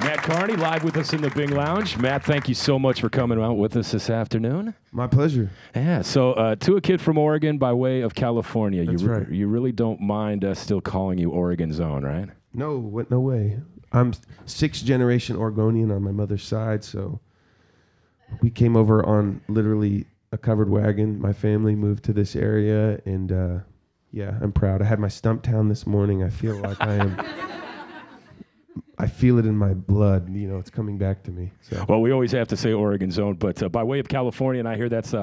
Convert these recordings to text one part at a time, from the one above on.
Matt Kearney, live with us in the Bing Lounge. Matt, thank you so much for coming out with us this afternoon. My pleasure. Yeah, so to a kid from Oregon by way of California. That's right. You really don't mind us still calling you Oregon's own, right? No, no way. I'm sixth generation Oregonian on my mother's side, so we came over on literally a covered wagon. My family moved to this area, and yeah, I'm proud. I had my stump town this morning. I feel like I feel it in my blood. You know, it's coming back to me. So. Well, we always have to say Oregon's own, but by way of California, and I hear that's,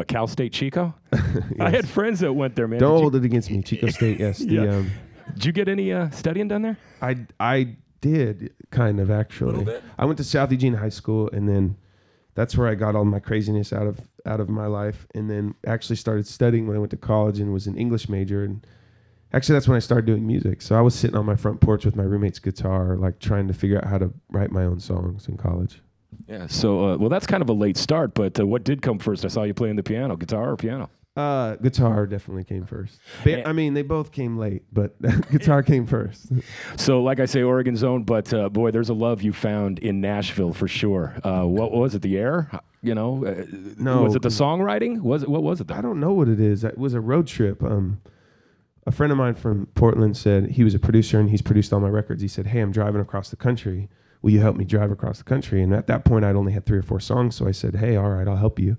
Cal State Chico? Yes. I had friends that went there, man. Don't hold it against me. Chico State, yes. Yeah. Did you get any studying done there? I did, kind of, actually. A little bit? I went to South Eugene High School, and then that's where I got all my craziness out of my life, and then actually started studying when I went to college and was an English major, and actually that's when I started doing music. So I was sitting on my front porch with my roommate's guitar, like trying to figure out how to write my own songs in college. Yeah, so, well, that's kind of a late start, but what did come first? I saw you playing the piano, guitar or piano? Guitar definitely came first. I mean, they both came late, but guitar came first. So, like I say, Oregon's own, but boy, there's a love you found in Nashville for sure. What was it? The air? You know? No. Was it the songwriting? What was it? I don't know what it is. It was a road trip. A friend of mine from Portland said, he was a producer and he's produced all my records. He said, "Hey, I'm driving across the country. Will you help me drive across the country?" And at that point, I'd only had 3 or 4 songs. So I said, "Hey, all right, I'll help you."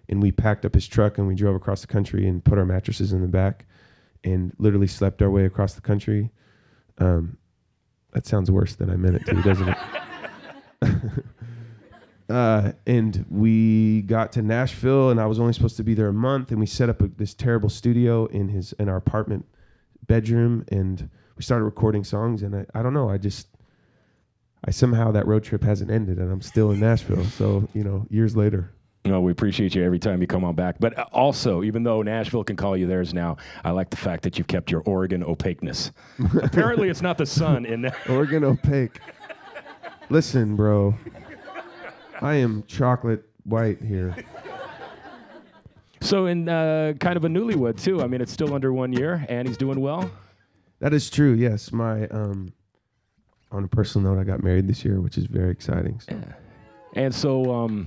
And we packed up his truck and we drove across the country and put our mattresses in the back and literally slept our way across the country. That sounds worse than I meant it to, doesn't it? And we got to Nashville, and I was only supposed to be there a month, and we set up this terrible studio in our apartment bedroom, and we started recording songs, and I don't know, I somehow, that road trip hasn't ended, and I'm still in Nashville, so, you know, years later. No, we appreciate you every time you come on back. But also, even though Nashville can call you theirs now, I like the fact that you've kept your Oregon opaqueness. Apparently, it's not the sun in there. Oregon opaque. Listen, bro. I am chocolate white here. So in kind of a newlywed, too. I mean, it's still under 1 year. Annie's doing well? That is true, yes. My on a personal note, I got married this year, which is very exciting. So. Yeah. And so...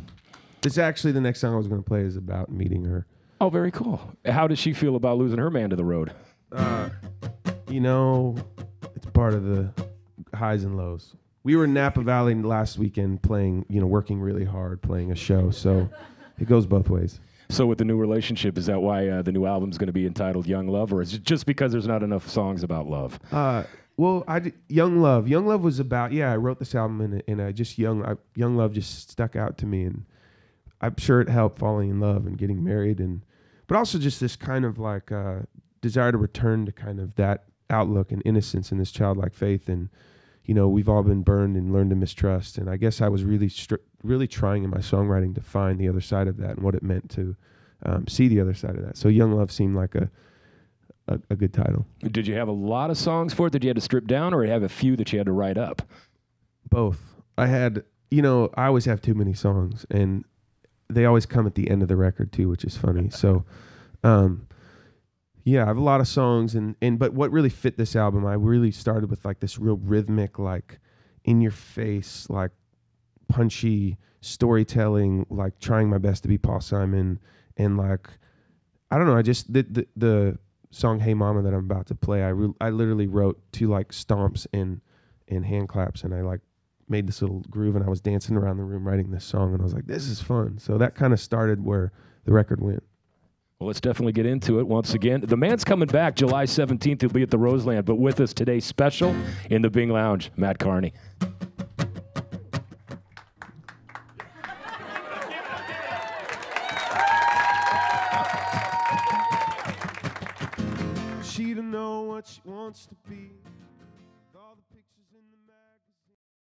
It's actually the next song I was going to play is about meeting her. Oh, very cool. How does she feel about losing her man to the road? You know, it's part of the highs and lows. We were in Napa Valley last weekend playing, you know, working really hard, playing a show. So it goes both ways. So with the new relationship, is that why the new album's going to be entitled Young Love? Or is it just because there's not enough songs about love? Well, Young Love. Young Love was about, I wrote this album and I just, Young Love just stuck out to me. And I'm sure it helped falling in love and getting married, but also just this kind of like desire to return to kind of that outlook and innocence and this childlike faith. And, you know, we've all been burned and learned to mistrust. And I guess I was really trying in my songwriting to find the other side of that and what it meant to see the other side of that. So Young Love seemed like a good title. Did you have a lot of songs for it that you had to strip down, or have a few that you had to write up? Both. I had, you know, I always have too many songs, and they always come at the end of the record too, which is funny. So, yeah, I have a lot of songs, but what really fit this album, I really started with like this real rhythmic, like in your face, like punchy storytelling, like trying my best to be Paul Simon, and like, I don't know, I just the song "Hey Mama" that I'm about to play, I literally wrote to like stomps and hand claps, and I like made this little groove, and I was dancing around the room writing this song, and I was like, this is fun. So that kind of started where the record went. Well, let's definitely get into it once again. The man's coming back July 17th. He'll be at the Roseland, but with us today, special in the Bing Lounge, Matt Kearney. She don't know what she wants to be.